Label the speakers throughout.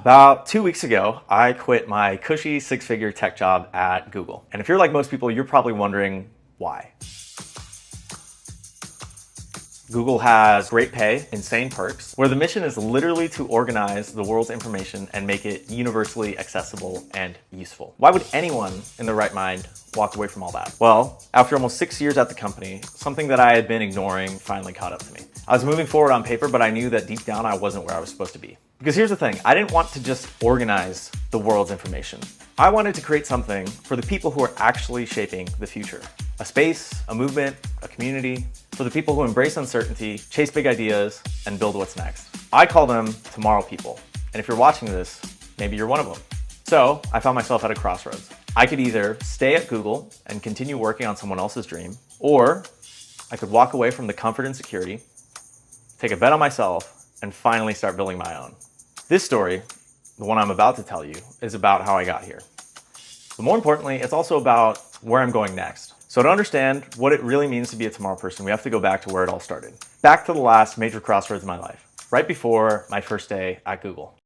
Speaker 1: About 2 weeks ago, I quit my cushy six-figure tech job at Google. And if you're like most people, you're probably wondering why. Google has great pay, insane perks, where the mission is literally to organize the world's information and make it universally accessible and useful. Why would anyone in their right mind walk away from all that? Well, after almost 6 years at the company, something that I had been ignoring finally caught up to me. I was moving forward on paper, but I knew that deep down I wasn't where I was supposed to be. Because here's the thing, I didn't want to just organize the world's information. I wanted to create something for the people who are actually shaping the future. A space, a movement, a community, for the people who embrace uncertainty, chase big ideas, and build what's next. I call them tomorrow people. And if you're watching this, maybe you're one of them. So I found myself at a crossroads. I could either stay at Google and continue working on someone else's dream, or I could walk away from the comfort and security, take a bet on myself, and finally start building my own. This story, the one I'm about to tell you, is about how I got here. But more importantly, it's also about where I'm going next. So to understand what it really means to be a tomorrow person, we have to go back to where it all started. Back to the last major crossroads in my life, right before my first day at Google.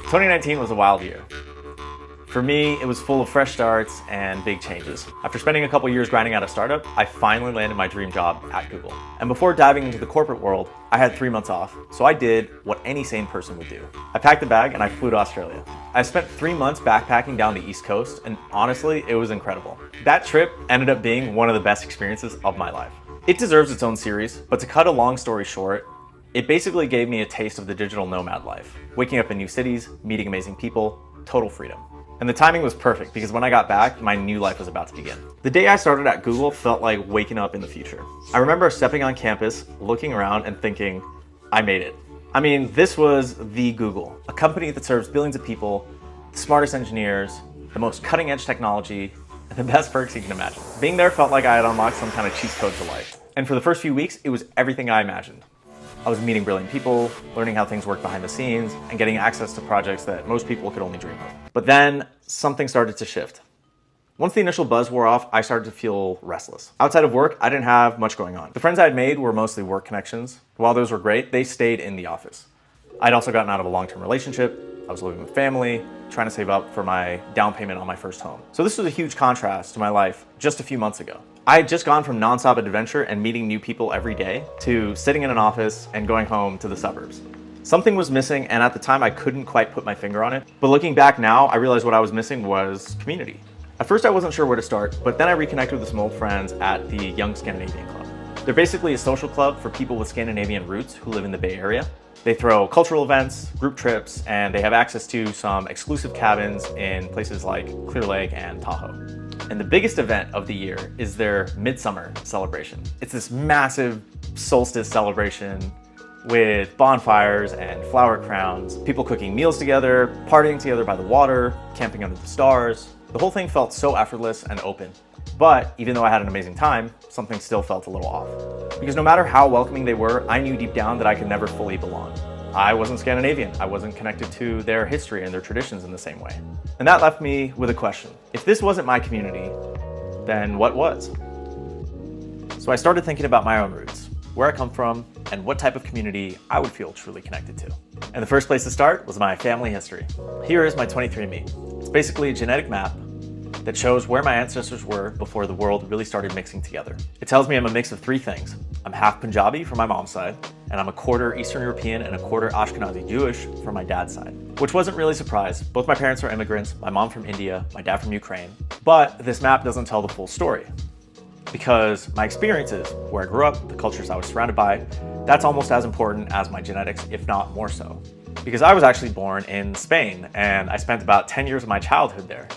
Speaker 1: 2019 was a wild year. For me, it was full of fresh starts and big changes. After spending a couple years grinding out a startup, I finally landed my dream job at Google. And before diving into the corporate world, I had 3 months off, so I did what any sane person would do. I packed a bag and I flew to Australia. I spent 3 months backpacking down the East Coast, and honestly, it was incredible. That trip ended up being one of the best experiences of my life. It deserves its own series, but to cut a long story short, it basically gave me a taste of the digital nomad life. Waking up in new cities, meeting amazing people, total freedom. And the timing was perfect because when I got back, my new life was about to begin. The day I started at Google felt like waking up in the future. I remember stepping on campus, looking around and thinking, I made it. I mean, this was the Google, a company that serves billions of people, the smartest engineers, the most cutting edge technology, and the best perks you can imagine. Being there felt like I had unlocked some kind of cheat code to life. And for the first few weeks, it was everything I imagined. I was meeting brilliant people, learning how things work behind the scenes, and getting access to projects that most people could only dream of. But then something started to shift. Once the initial buzz wore off, I started to feel restless. Outside of work, I didn't have much going on. The friends I had made were mostly work connections. While those were great, they stayed in the office. I'd also gotten out of a long-term relationship. I was living with family, trying to save up for my down payment on my first home. So this was a huge contrast to my life just a few months ago. I had just gone from nonstop adventure and meeting new people every day to sitting in an office and going home to the suburbs. Something was missing, and at the time I couldn't quite put my finger on it. But looking back now, I realized what I was missing was community. At first I wasn't sure where to start, but then I reconnected with some old friends at the Young Scandinavian Club. They're basically a social club for people with Scandinavian roots who live in the Bay Area. They throw cultural events, group trips, and they have access to some exclusive cabins in places like Clear Lake and Tahoe. And the biggest event of the year is their midsummer celebration. It's this massive solstice celebration with bonfires and flower crowns, people cooking meals together, partying together by the water, camping under the stars. The whole thing felt so effortless and open. But even though I had an amazing time, something still felt a little off. Because no matter how welcoming they were, I knew deep down that I could never fully belong. I wasn't Scandinavian. I wasn't connected to their history and their traditions in the same way. And that left me with a question. If this wasn't my community, then what was? So I started thinking about my own roots, where I come from, and what type of community I would feel truly connected to. And the first place to start was my family history. Here is my 23andMe. It's basically a genetic map that shows where my ancestors were before the world really started mixing together. It tells me I'm a mix of 3 things. I'm half Punjabi from my mom's side, and I'm a quarter Eastern European and a quarter Ashkenazi Jewish from my dad's side. Which wasn't really a surprise. Both my parents are immigrants, my mom from India, my dad from Ukraine. But this map doesn't tell the full story. Because my experiences, where I grew up, the cultures I was surrounded by, that's almost as important as my genetics, if not more so. Because I was actually born in Spain, and I spent about 10 years of my childhood there.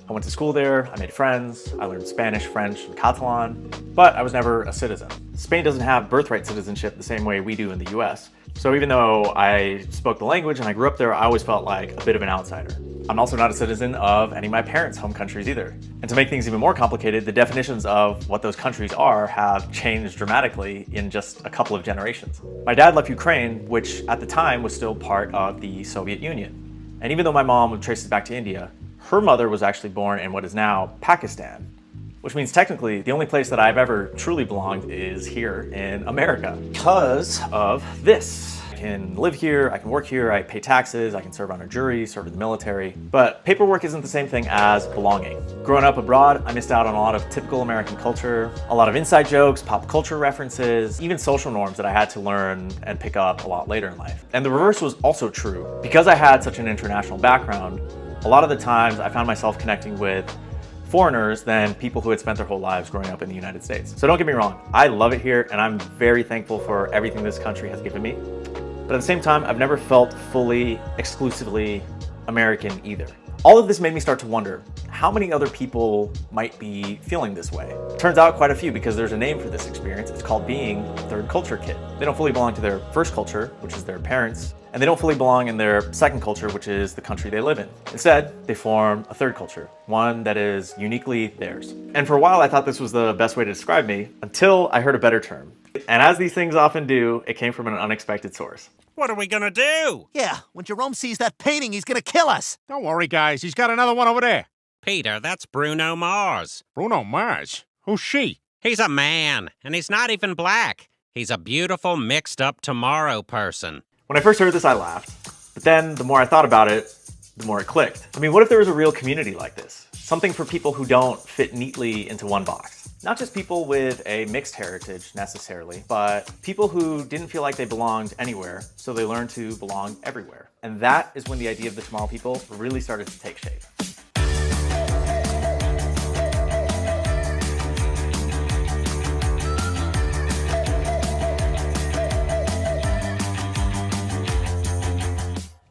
Speaker 1: I went to school there, I made friends, I learned Spanish, French, and Catalan, but I was never a citizen. Spain doesn't have birthright citizenship the same way we do in the US. So even though I spoke the language and I grew up there, I always felt like a bit of an outsider. I'm also not a citizen of any of my parents' home countries either. And to make things even more complicated, the definitions of what those countries are have changed dramatically in just a couple of generations. My dad left Ukraine, which at the time was still part of the Soviet Union. And even though my mom would trace it back to India, her mother was actually born in what is now Pakistan. which means technically the only place that I've ever truly belonged is here in America because of this. I can live here, I can work here, I pay taxes, I can serve on a jury, serve in the military, but paperwork isn't the same thing as belonging. Growing up abroad, I missed out on a lot of typical American culture, a lot of inside jokes, pop culture references, even social norms that I had to learn and pick up a lot later in life. And the reverse was also true. Because I had such an international background, a lot of the times I found myself connecting with foreigners than people who had spent their whole lives growing up in the United States. So don't get me wrong, I love it here and I'm very thankful for everything this country has given me. But at the same time, I've never felt fully, exclusively American either. All of this made me start to wonder how many other people might be feeling this way. Turns out quite a few, because there's a name for this experience. It's called being a third culture kid. They don't fully belong to their first culture, which is their parents, and they don't fully belong in their second culture, which is the country they live in. Instead, they form a third culture, one that is uniquely theirs. And for a while, I thought this was the best way to describe me, until I heard a better term. And as these things often do, it came from an unexpected source.
Speaker 2: What are we gonna do?
Speaker 3: Yeah, when Jerome sees that painting, he's gonna kill us.
Speaker 4: Don't worry, guys. He's got another one over there.
Speaker 2: Peter, that's Bruno Mars.
Speaker 4: Bruno Mars? Who's she?
Speaker 2: He's a man, and he's not even black. He's a beautiful, mixed-up tomorrow person.
Speaker 1: When I first heard this, I laughed. But then, the more I thought about it, the more it clicked. I mean, what if there was a real community like this? Something for people who don't fit neatly into one box. Not just people with a mixed heritage, necessarily, but people who didn't feel like they belonged anywhere, so they learned to belong everywhere. And that is when the idea of the Tomorrow People really started to take shape.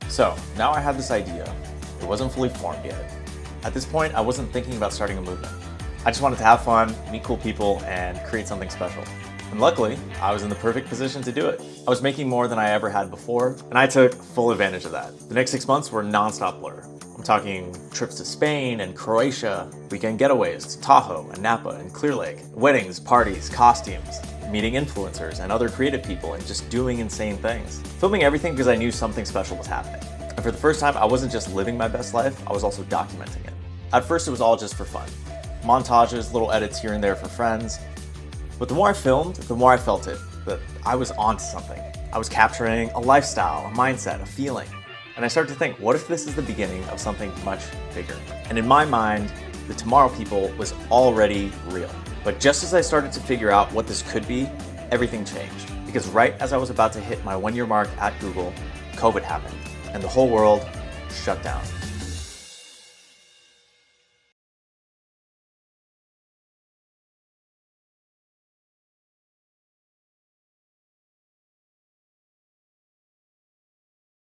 Speaker 1: So, now I had this idea. It wasn't fully formed yet. At this point, I wasn't thinking about starting a movement. I just wanted to have fun, meet cool people, and create something special. And luckily, I was in the perfect position to do it. I was making more than I ever had before, and I took full advantage of that. The next 6 months were non-stop blur. I'm talking trips to Spain and Croatia, weekend getaways to Tahoe and Napa and Clear Lake, weddings, parties, costumes, meeting influencers and other creative people, and just doing insane things. Filming everything because I knew something special was happening. And for the first time, I wasn't just living my best life, I was also documenting it. At first, it was all just for fun. Montages, little edits here and there for friends. But the more I filmed, the more I felt it, that I was onto something. I was capturing a lifestyle, a mindset, a feeling. And I started to think, what if this is the beginning of something much bigger? And in my mind, the Tomorrow People was already real. But just as I started to figure out what this could be, everything changed. Because right as I was about to hit my 1-year mark at Google, COVID happened, and the whole world shut down.